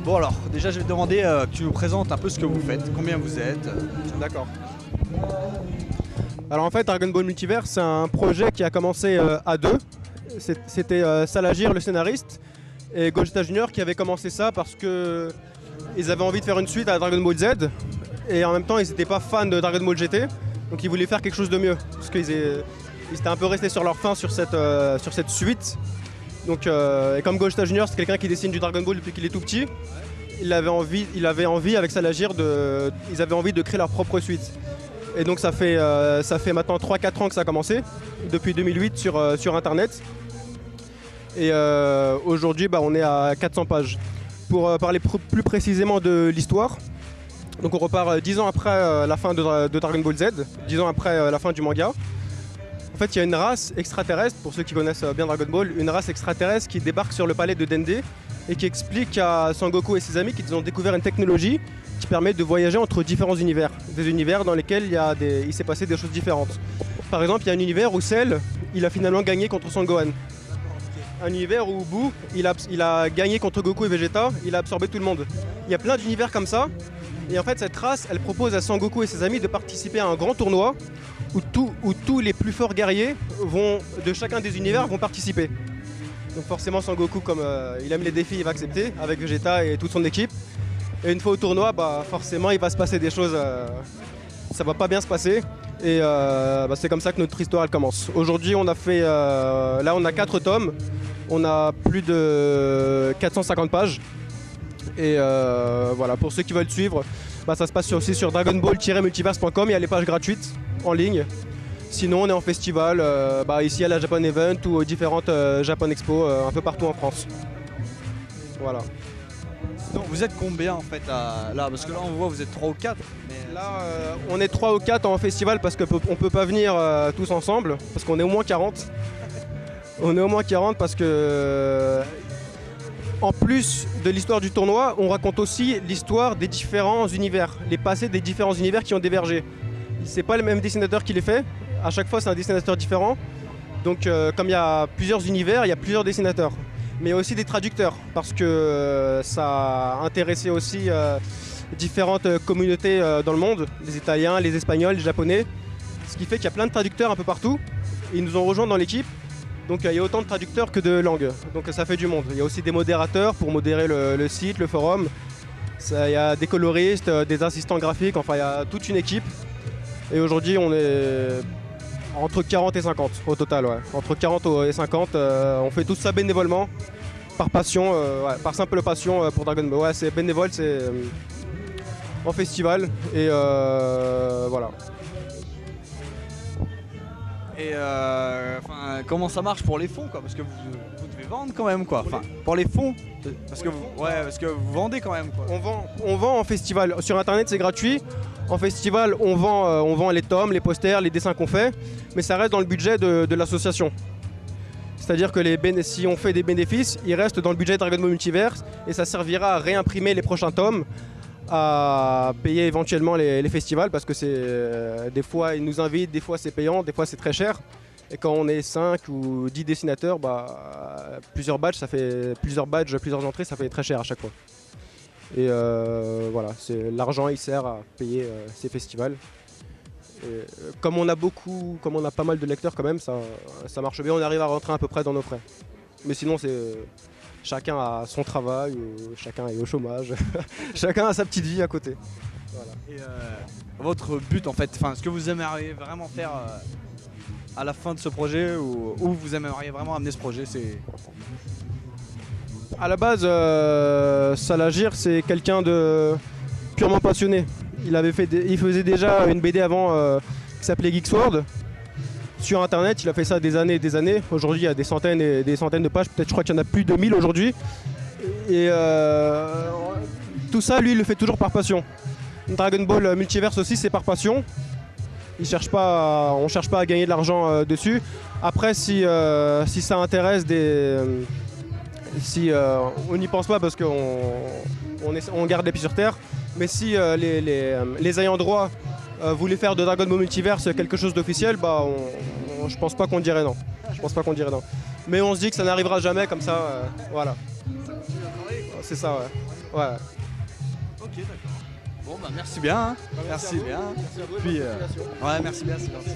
Bon alors, déjà je vais te demander que tu nous présentes un peu ce que vous faites, combien vous êtes. D'accord. Alors en fait, Dragon Ball Multiverse, c'est un projet qui a commencé à deux. C'était Salagir, le scénariste, et Gogeta Junior qui avaient commencé ça parce que ils avaient envie de faire une suite à Dragon Ball Z, et en même temps ils n'étaient pas fans de Dragon Ball GT, donc ils voulaient faire quelque chose de mieux, parce qu'ils étaient un peu restés sur leur faim sur cette suite. Donc, et comme Gogeta Junior, c'est quelqu'un qui dessine du Dragon Ball depuis qu'il est tout petit, il avait envie avec Salagir ils avaient envie de créer leur propre suite. Et donc ça fait maintenant 3-4 ans que ça a commencé, depuis 2008 sur internet. Et aujourd'hui on est à 400 pages. Pour parler plus précisément de l'histoire, donc on repart 10 ans après la fin de Dragon Ball Z, 10 ans après la fin du manga. En fait il y a une race extraterrestre, pour ceux qui connaissent bien Dragon Ball, une race extraterrestre qui débarque sur le palais de Dende et qui explique à Sangoku et ses amis qu'ils ont découvert une technologie qui permet de voyager entre différents univers. Des univers dans lesquels il s'est passé des choses différentes. Par exemple, il y a un univers où Cell, il a finalement gagné contre Son Gohan. Un univers où Boo, il a gagné contre Goku et Vegeta, il a absorbé tout le monde. Il y a plein d'univers comme ça. Et en fait, cette race, elle propose à Sangoku et ses amis de participer à un grand tournoi où tous les plus forts guerriers de chacun des univers vont participer. Donc forcément, Sangoku, comme il aime les défis, il va accepter avec Vegeta et toute son équipe. Et une fois au tournoi, forcément, il va se passer des choses, ça va pas bien se passer. Et c'est comme ça que notre histoire elle commence. Aujourd'hui, on a fait, là on a 4 tomes, on a plus de 450 pages. Et voilà, pour ceux qui veulent suivre, ça se passe aussi sur dragonball-multiverse.com, il y a les pages gratuites en ligne. Sinon, on est en festival, ici à la Japan Event ou aux différentes Japan Expo, un peu partout en France. Voilà. Donc vous êtes combien en fait là? Parce que là on voit vous êtes 3 ou 4. Mais... Là on est 3 ou 4 en festival parce qu'on ne peut pas venir tous ensemble, parce qu'on est au moins 40. On est au moins 40 parce que en plus de l'histoire du tournoi, on raconte aussi l'histoire des différents univers, les passés des différents univers qui ont divergé. C'est pas le même dessinateur qui les fait, à chaque fois c'est un dessinateur différent. Donc comme il y a plusieurs univers, il y a plusieurs dessinateurs. Mais il y a aussi des traducteurs, parce que ça a intéressé aussi différentes communautés dans le monde, les Italiens, les Espagnols, les Japonais, ce qui fait qu'il y a plein de traducteurs un peu partout, et ils nous ont rejoints dans l'équipe, donc il y a autant de traducteurs que de langues, donc ça fait du monde. Il y a aussi des modérateurs pour modérer le site, le forum, il y a des coloristes, des assistants graphiques, enfin il y a toute une équipe, et aujourd'hui on est entre 40 et 50 au total, ouais. Entre 40 et 50, on fait tout ça bénévolement, par passion, par simple passion pour Dragon Ball. Ouais, c'est bénévole, c'est en festival, et voilà. Et comment ça marche pour les fonds quoi? Parce que vous devez vendre quand même quoi. Enfin, pour les fonds, parce que vous vendez quand même quoi. On vend en festival. Sur internet c'est gratuit. En festival on vend les tomes, les posters, les dessins qu'on fait, mais ça reste dans le budget de l'association. C'est-à-dire que si on fait des bénéfices, ils restent dans le budget de Dragon Ball Multiverse et ça servira à réimprimer les prochains tomes, à payer éventuellement les festivals, parce que des fois ils nous invitent, des fois c'est payant, des fois c'est très cher. Et quand on est 5 ou 10 dessinateurs, plusieurs badges, plusieurs entrées, ça fait très cher à chaque fois. Et voilà, l'argent il sert à payer ces festivals. Et, comme on a pas mal de lecteurs quand même, ça marche bien, on arrive à rentrer à peu près dans nos frais. Mais sinon chacun a son travail, chacun est au chômage, chacun a sa petite vie à côté. Voilà. Et votre but en fait, ce que vous aimeriez vraiment faire à la fin de ce projet, ou où vous aimeriez vraiment amener ce projet, c'est... À la base, Salagir c'est quelqu'un de purement passionné. Il faisait déjà une BD avant qui s'appelait Geek Sword. Sur internet, il a fait ça des années et des années. Aujourd'hui, il y a des centaines et des centaines de pages. Peut-être, je crois qu'il y en a plus de 1000 aujourd'hui. Et tout ça, lui, il le fait toujours par passion. Dragon Ball Multiverse aussi, c'est par passion. On cherche pas à gagner de l'argent dessus. Après, si ça intéresse on n'y pense pas parce qu'on garde les pieds sur terre. Mais si les ayants droit voulaient faire de Dragon Ball Multiverse quelque chose d'officiel, je pense pas qu'on dirait non. Mais on se dit que ça n'arrivera jamais comme ça, voilà. C'est ça, ouais. Ouais. Ok, d'accord. Bon, bah merci bien. Hein. Merci bien. Merci à vous. Puis, Bonne continuation. ouais, merci bien, c'est gentil.